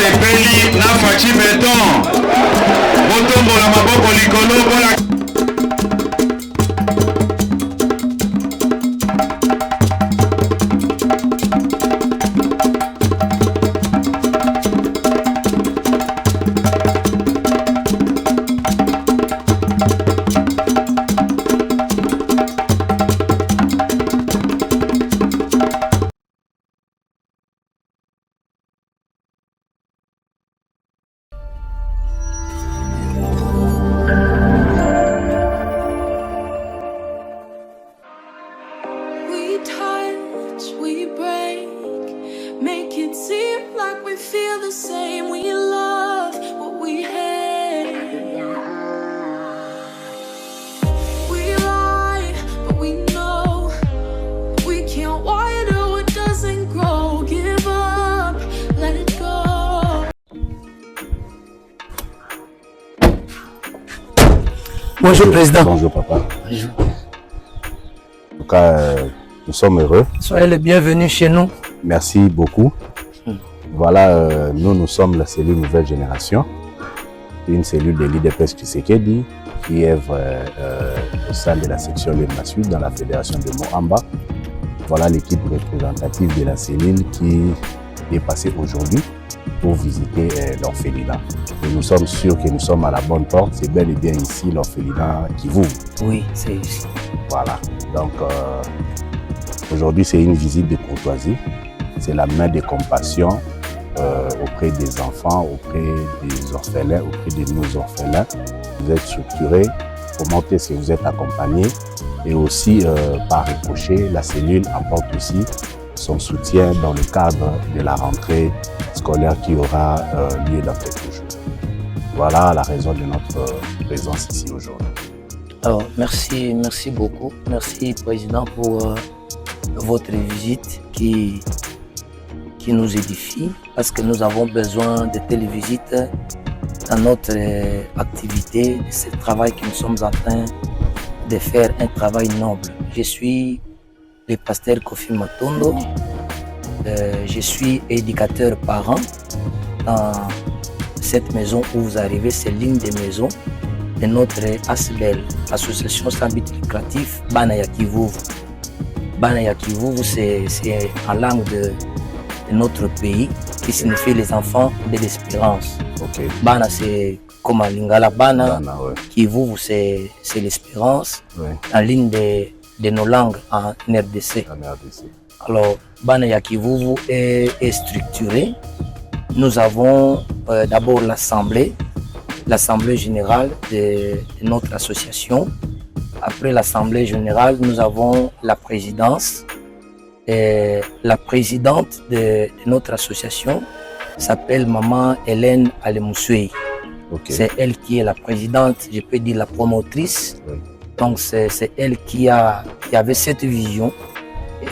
sepeli na faci beton. Botombola maboko likolo bola. Bonjour Président. Bonjour Papa. Bonjour. En tout cas, nous sommes heureux. Soyez le bienvenu chez nous. Merci beaucoup. Voilà, nous sommes la cellule Nouvelle Génération, une cellule de l'IDPS Tshisekedi qui œuvre au sein de la section Lema Sud dans la fédération de Moamba. Voilà l'équipe représentative de la cellule qui est passée aujourd'hui pour visiter l'orphelinat. Et nous sommes sûrs que nous sommes à la bonne porte. C'est bel et bien ici l'orphelinat Kivuvu. Oui, c'est ici. Voilà. Donc aujourd'hui c'est une visite de courtoisie. C'est la main de compassion auprès des enfants, auprès des orphelins, auprès de nos orphelins. Vous êtes structurés. Comment est-ce que vous êtes accompagnés? Et aussi par ricochet, la cellule apporte aussi son soutien dans le cadre de la rentrée scolaire qui aura lieu dans quelques jours. Voilà la raison de notre présence ici aujourd'hui. Alors, merci beaucoup. Merci Président pour votre visite qui nous édifie parce que nous avons besoin de telles visites dans notre activité, de ce travail que nous sommes en train de faire, un travail noble. Je suis le pasteur Kofi Matondo. Je suis éducateur parent dans cette maison où vous arrivez. C'est l'une des maisons de notre ASBEL, Association sans but lucratif Bana ya Kivuvu. Bana ya Kivuvu, c'est en langue de notre pays qui signifie les enfants de l'espérance. Okay. Bana, c'est comme en lingala Bana, Ouais. Kivuvu, c'est l'espérance, Ouais. en ligne de nos langues en RDC. Alors, Bana ya Kivuvu est structuré. Nous avons d'abord l'assemblée générale de notre association. Après l'assemblée générale, nous avons la présidence. Et la présidente de notre association s'appelle Maman Hélène Alemoussoui. Okay. C'est elle qui est la présidente, je peux dire la promotrice. Oui. Donc c'est elle qui avait cette vision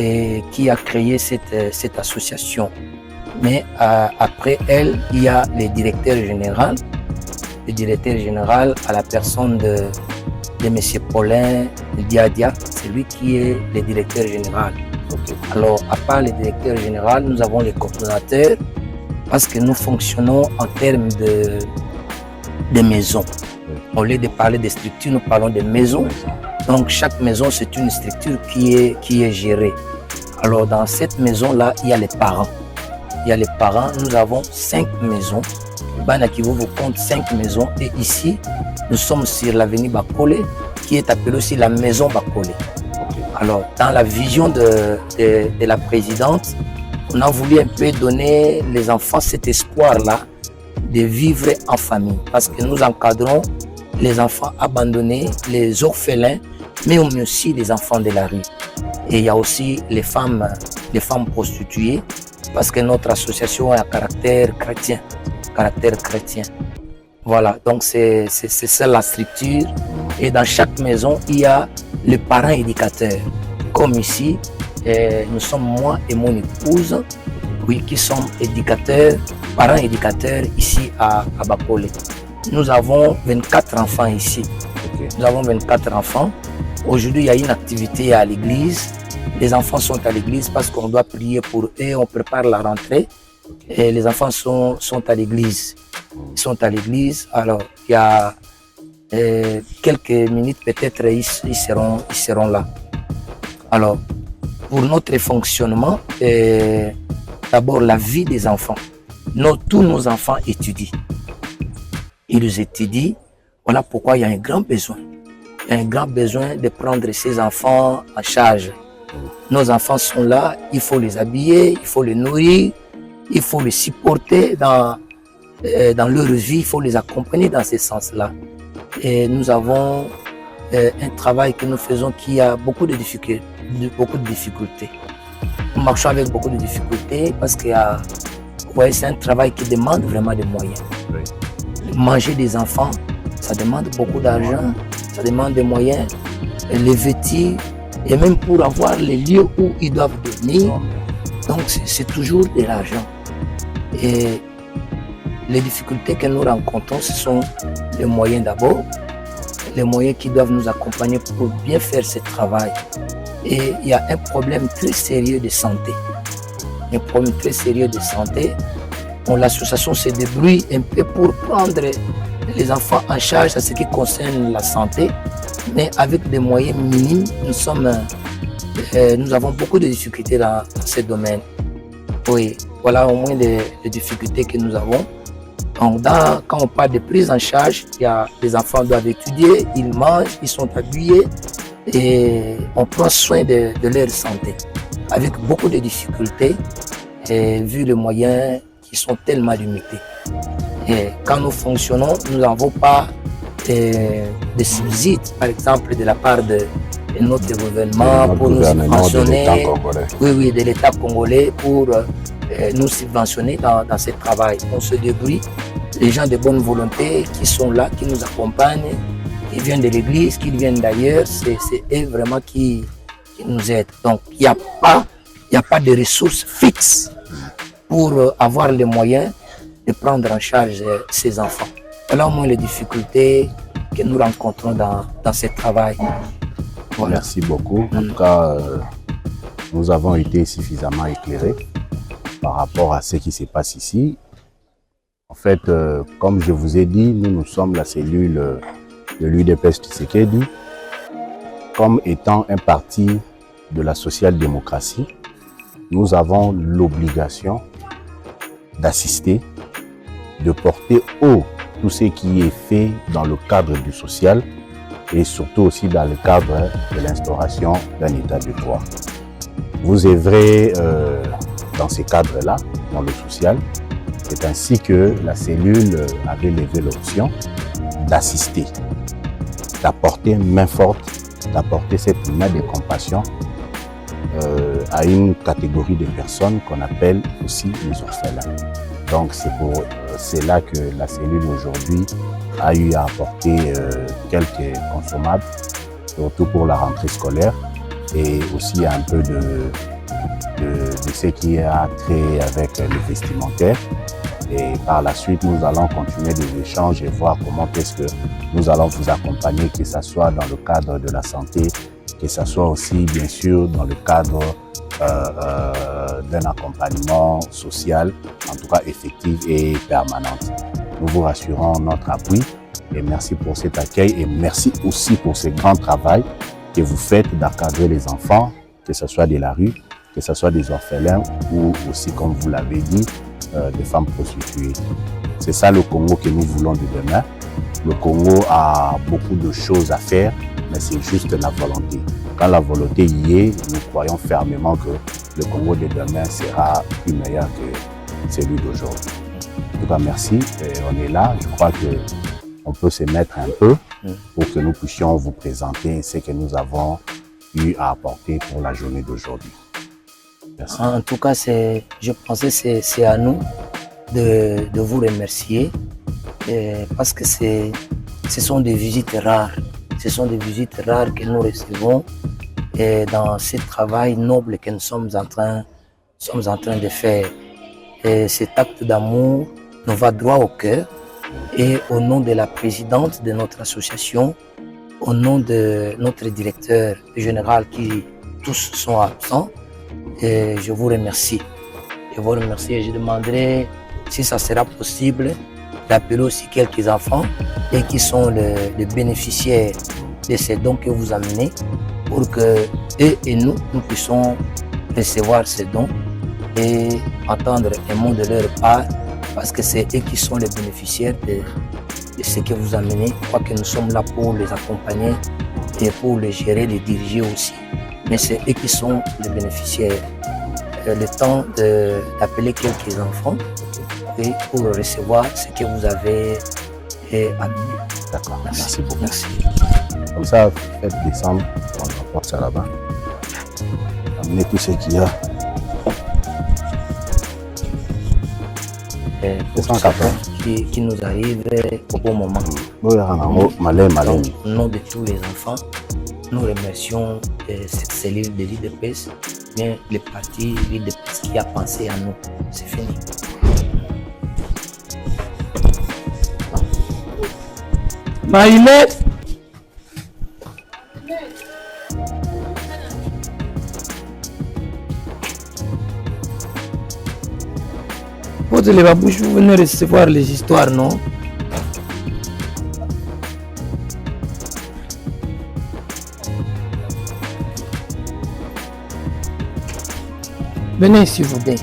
et qui a créé cette association. Mais après elle, il y a le directeur général. Le directeur général à la personne de M. Paulin Diadia, c'est lui qui est le directeur général. Okay. Alors, à part le directeur général, nous avons les coordonnateurs parce que nous fonctionnons en termes de maisons. Au lieu de parler de structures, nous parlons de maisons. Donc, chaque maison, c'est une structure qui est gérée. Alors, dans cette maison-là, il y a les parents. Il y a les parents. Nous avons 5 maisons. Bana Kivuvu compte 5 maisons. Et ici, nous sommes sur l'avenue Bakole, qui est appelée aussi la maison Bakole. Alors, dans la vision de la présidente, on a voulu un peu donner les enfants cet espoir-là de vivre en famille. Parce que nous encadrons les enfants abandonnés, les orphelins, mais aussi les enfants de la rue. Et il y a aussi les femmes prostituées, parce que notre association a un caractère chrétien. Voilà, donc c'est ça la structure. Et dans chaque maison, il y a le parent éducateur. Comme ici, nous sommes moi et mon épouse, oui, qui sommes éducateurs, parents éducateurs ici à Bakole. Nous avons 24 enfants ici. Okay. Nous avons 24 enfants. Aujourd'hui, il y a une activité à l'église. Les enfants sont à l'église parce qu'on doit prier pour eux, on prépare la rentrée. Et les enfants sont à l'église. Ils sont à l'église. Alors, il y a quelques minutes, peut-être, ils seront là. Alors, pour notre fonctionnement, d'abord la vie des enfants. Tous nos enfants étudient. Ils étudient. Voilà pourquoi il y a un grand besoin. Il y a un grand besoin de prendre ces enfants en charge. Nos enfants sont là, il faut les habiller, il faut les nourrir, il faut les supporter dans leur vie, il faut les accompagner dans ce sens-là. Et nous avons un travail que nous faisons qui a beaucoup de difficultés. Nous marchons avec beaucoup de difficultés parce que c'est un travail qui demande vraiment des moyens. Oui. Manger des enfants, ça demande beaucoup d'argent, ça demande des moyens, les vêtir, et même pour avoir les lieux où ils doivent dormir. Donc c'est toujours de l'argent. Et les difficultés que nous rencontrons, ce sont les moyens d'abord, les moyens qui doivent nous accompagner pour bien faire ce travail. Et il y a un problème très sérieux de santé. Un problème très sérieux de santé. L'association se débrouille un peu pour prendre les enfants en charge à ce qui concerne la santé, mais avec des moyens minimes, nous avons beaucoup de difficultés dans ce domaine. Oui, voilà au moins les difficultés que nous avons. Donc, quand on parle de prise en charge, les enfants doivent étudier, ils mangent, ils sont habillés et on prend soin de leur santé. Avec beaucoup de difficultés, vu les moyens qui sont tellement limités. Et quand nous fonctionnons, nous n'avons pas de subsides, par exemple, de la part de notre gouvernement pour nous subventionner, de l'État congolais pour nous subventionner dans ce travail. On se débrouille, les gens de bonne volonté qui sont là, qui nous accompagnent, qui viennent de l'église, qui viennent d'ailleurs, c'est eux vraiment qui nous aident. Donc il n'y a pas de ressources fixes pour avoir les moyens de prendre en charge ces enfants. Voilà au moins les difficultés que nous rencontrons dans ce travail. Voilà. Merci beaucoup. En tout cas, nous avons été suffisamment éclairés par rapport à ce qui se passe ici. En fait, comme je vous ai dit, nous sommes la cellule de l'UDPS Tshisekedi. Comme étant un parti de la social-démocratie, nous avons l'obligation d'assister, de porter haut tout ce qui est fait dans le cadre du social et surtout aussi dans le cadre de l'instauration d'un état de droit. Vous œuvrez dans ces cadres-là, dans le social. C'est ainsi que la cellule avait levé l'option d'assister, d'apporter main forte, d'apporter cette main de compassion à une catégorie de personnes qu'on appelle aussi les orphelins. Donc c'est pour cela que la cellule aujourd'hui a eu à apporter quelques consommables, surtout pour la rentrée scolaire, et aussi un peu de ce qui a trait avec le vestimentaire. Et par la suite, nous allons continuer des échanges et voir comment est-ce que nous allons vous accompagner, que ce soit dans le cadre de la santé, que ce soit aussi bien sûr dans le cadre d'un accompagnement social, en tout cas effectif et permanent. Nous vous rassurons notre appui et merci pour cet accueil et merci aussi pour ce grand travail que vous faites d'encadrer les enfants, que ce soit de la rue, que ce soit des orphelins ou aussi, comme vous l'avez dit, des femmes prostituées. C'est ça le Congo que nous voulons de demain. Le Congo a beaucoup de choses à faire, mais c'est juste la volonté. Quand la volonté y est, nous croyons fermement que le Congo de demain sera plus meilleur que celui d'aujourd'hui. En tout cas, merci. On est là. Je crois qu'on peut se mettre un peu pour que nous puissions vous présenter ce que nous avons eu à apporter pour la journée d'aujourd'hui. Merci. En tout cas, je pensais que c'est à nous de vous remercier parce que ce sont des visites rares. Ce sont des visites rares que nous recevons dans ce travail noble que nous sommes en train de faire. Et cet acte d'amour nous va droit au cœur. Et au nom de la présidente de notre association, au nom de notre directeur général qui tous sont absents, et je vous remercie. je vous remercie et je demanderai si ça sera possible d'appeler aussi quelques enfants et qui sont les bénéficiaires de ces dons que vous amenez pour que eux et nous puissions recevoir ces dons et entendre un mot de leur part parce que c'est eux qui sont les bénéficiaires de ce que vous amenez. Je crois que nous sommes là pour les accompagner et pour les gérer, les diriger aussi. Mais c'est eux qui sont les bénéficiaires. Le temps d'appeler quelques enfants et pour recevoir ce que vous avez amené. D'accord, merci beaucoup. Merci. Comme ça, faites descendre, on apporte ça là-bas. Amenez tout ce qu'il y a. 280 qui nous arrive au bon moment. Donc, au nom de tous les enfants, nous remercions cette cellule de l'IDPS, mais le parti l'IDPS qui a pensé à nous. C'est fini. Maïmet. Votre les bouche, vous venez recevoir les histoires, non? Venez s'il vous plaît.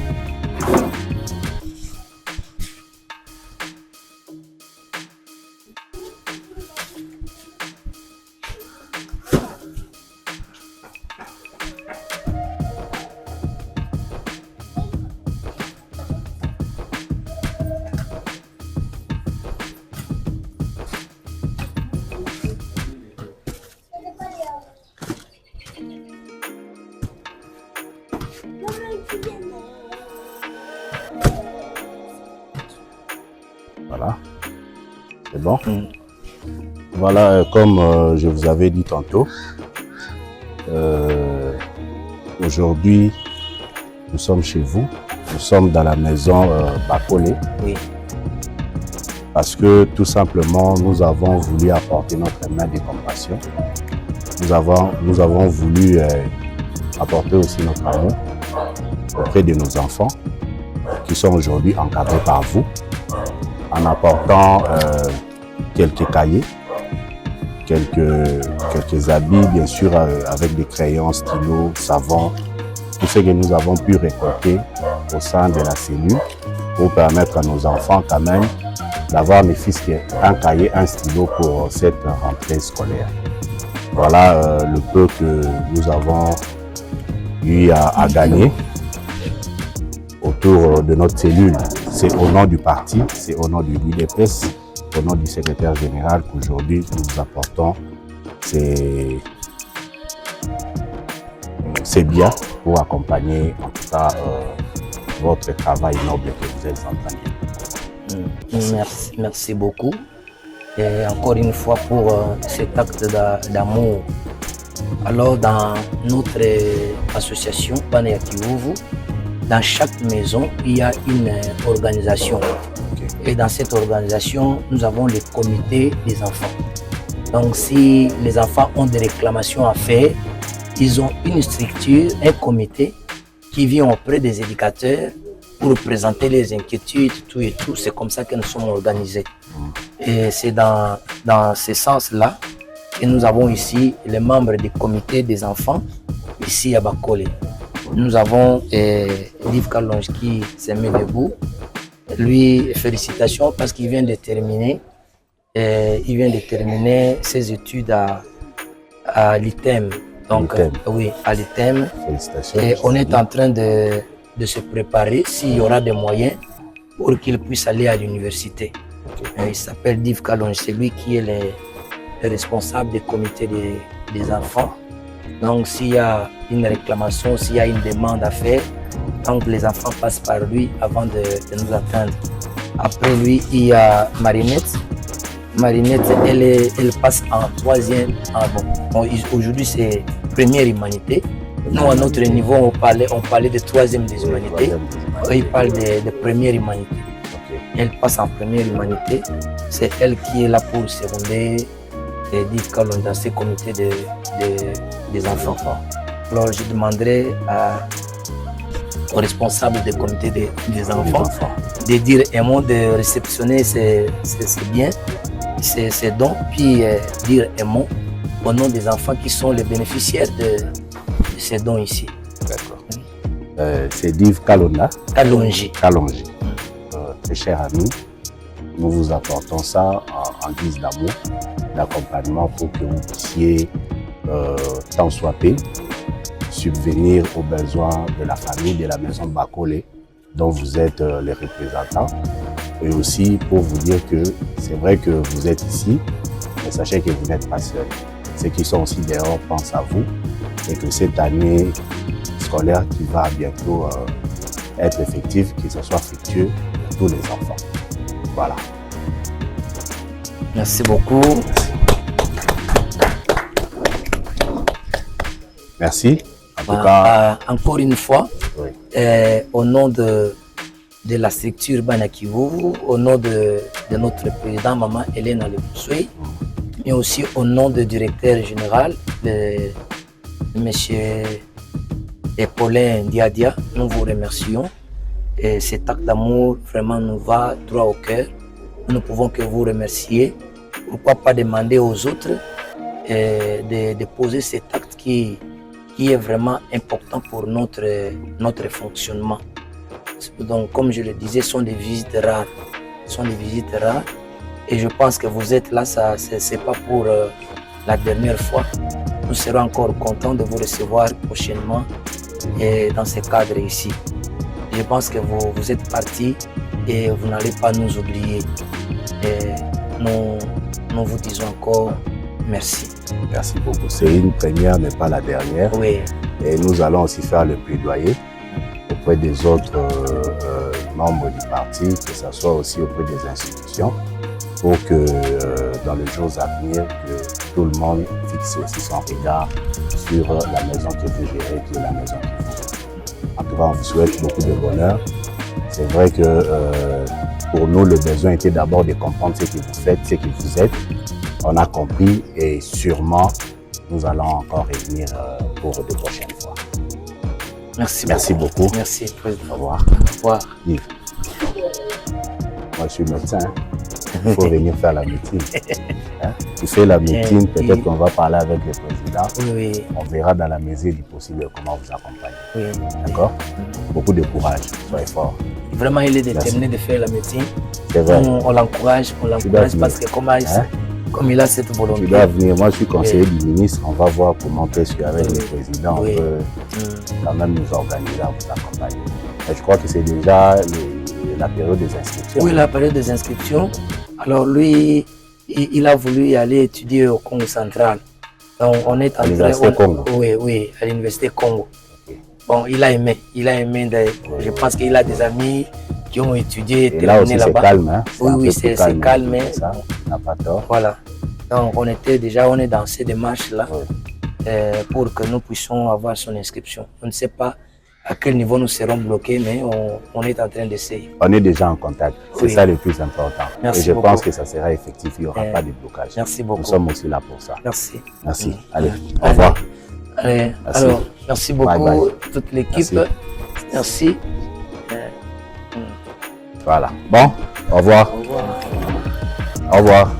Voilà, c'est bon. Voilà, comme je vous avais dit tantôt, aujourd'hui, nous sommes chez vous. Nous sommes dans la maison Bakole. Oui. Parce que tout simplement, nous avons voulu apporter notre main de compassion. Nous avons voulu apporter aussi notre amour auprès de nos enfants qui sont aujourd'hui encadrés par vous, en apportant quelques cahiers, quelques habits, bien sûr, avec des crayons, stylos, savons, tout ce que nous avons pu récolter au sein de la cellule pour permettre à nos enfants quand même d'avoir ne fût-ce qu'un cahier, un stylo pour cette rentrée scolaire. Voilà le peu que nous avons eu à gagner autour de notre cellule. C'est au nom du parti, c'est au nom du l'IDPS, au nom du secrétaire général qu'aujourd'hui nous vous apportons ces biens pour accompagner en tout cas votre travail noble que vous êtes en train de faire. Merci beaucoup. Et encore une fois pour cet acte d'amour. Alors dans notre association Bana ya Kivuvu, dans chaque maison, il y a une organisation. Et dans cette organisation, nous avons le comité des enfants. Donc si les enfants ont des réclamations à faire, ils ont une structure, un comité qui vient auprès des éducateurs pour présenter les inquiétudes, tout et tout. C'est comme ça que nous sommes organisés. Et c'est dans ce sens-là que nous avons ici les membres du comité des enfants, ici à Bakole. Nous avons Yves Kalonge qui s'est mis debout. Lui, félicitations parce qu'il vient de terminer. Il vient de terminer ses études à l'ITEM. Donc, oui, à l'ITEM. Félicitations. Et on est en train de se préparer s'il y aura des moyens pour qu'il puisse aller à l'université. Il s'appelle Yves Kalonge, c'est lui qui est le responsable du comité des enfants. Donc s'il y a une réclamation, s'il y a une demande à faire, donc les enfants passent par lui avant de nous attendre. Après lui, il y a Marinette. Marinette, elle passe en troisième. Aujourd'hui, c'est première humanité. Nous, à notre niveau, on parlait de troisième des humanités. Il parle de première humanité. Elle passe en première humanité. C'est elle qui est là pour seconder et dire qu'on dans ce comité des enfants. Alors, je demanderai aux responsables des comités des enfants, de dire un mot, de réceptionner ces biens, ces dons, puis dire un mot au nom des enfants qui sont les bénéficiaires de ces dons ici. D'accord. C'est Div Kalonda. Kalonji. Kalonji. Très cher ami, nous vous apportons ça en guise d'amour, d'accompagnement pour que vous puissiez, tant soit peu, subvenir aux besoins de la famille de la maison Bakole, dont vous êtes les représentants. Et aussi pour vous dire que c'est vrai que vous êtes ici, mais sachez que vous n'êtes pas seuls. Ceux qui sont aussi dehors pensent à vous et que cette année scolaire qui va bientôt être effective, que ce soit fructueux pour tous les enfants. Voilà. Merci beaucoup. Merci. En tout cas, encore une fois, oui. Au nom de la structure Banakivu, au nom de notre président, Maman Hélène Aleboussoué, mais aussi au nom du directeur général, M. Paulin Diadia, nous vous remercions. Et cet acte d'amour vraiment nous va droit au cœur. Nous ne pouvons que vous remercier. Pourquoi pas demander aux autres de poser cet acte qui est vraiment important pour notre fonctionnement. Donc, comme je le disais, ce sont des visites rares. Et je pense que vous êtes là, ce n'est pas pour la dernière fois. Nous serons encore contents de vous recevoir prochainement et dans ce cadre ici. Je pense que vous êtes partis et vous n'allez pas nous oublier. Et nous vous disons encore merci. Merci beaucoup. C'est une première, mais pas la dernière. Oui. Et nous allons aussi faire le plaidoyer auprès des autres membres du parti, que ce soit aussi auprès des institutions, pour que dans les jours à venir, que tout le monde fixe aussi son regard sur la maison que vous gérez, qui est la maison que vous gérez. En tout cas, on vous souhaite beaucoup de bonheur. C'est vrai que pour nous, le besoin était d'abord de comprendre ce que vous faites, ce que vous êtes. On a compris et sûrement, nous allons encore revenir pour de prochaines fois. Merci beaucoup. Merci, président. Au revoir. Au revoir. Yves. Moi, je suis médecin. Il faut venir faire la médecine. Hein? Tu fais la médecine, peut-être qu'on va parler avec le président. Oui. On verra dans la mesure du possible comment vous accompagner. Oui. D'accord? Beaucoup de courage. Soyez fort. Vraiment, il est déterminé de faire la médecine. C'est vrai. On l'encourage parce que comme il a cette volonté. Tu dois venir. Moi, je suis conseiller du ministre. On va voir comment peut-ce qu'avec le président, on peut quand même nous organiser à vous accompagner. Et je crois que c'est déjà la période des inscriptions. Oui, la période des inscriptions. Alors lui, il a voulu y aller étudier au Congo central. Donc on est en train... Congo. Oui, à l'université Congo. Okay. Bon, il a aimé. Je pense qu'il a des amis qui ont étudié et terminé là-bas. C'est calme, hein? Oui, c'est calme. Ça n'a pas tort. Voilà. Donc on est dans ces démarches-là pour que nous puissions avoir son inscription. On ne sait pas à quel niveau nous serons bloqués, mais on est en train d'essayer. On est déjà en contact. C'est ça le plus important. Merci et je beaucoup. pense que ça sera effectif. Il n'y aura pas de blocage. Merci beaucoup. Nous sommes aussi là pour ça. Merci. Merci. Allez, au revoir. Allez, merci. Alors, merci beaucoup, bye. Toute l'équipe. Merci. Voilà. Bon, au revoir. Au revoir. Au revoir.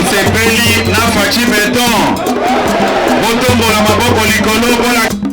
Sepeli na faci beton botombola maboko likolo mpona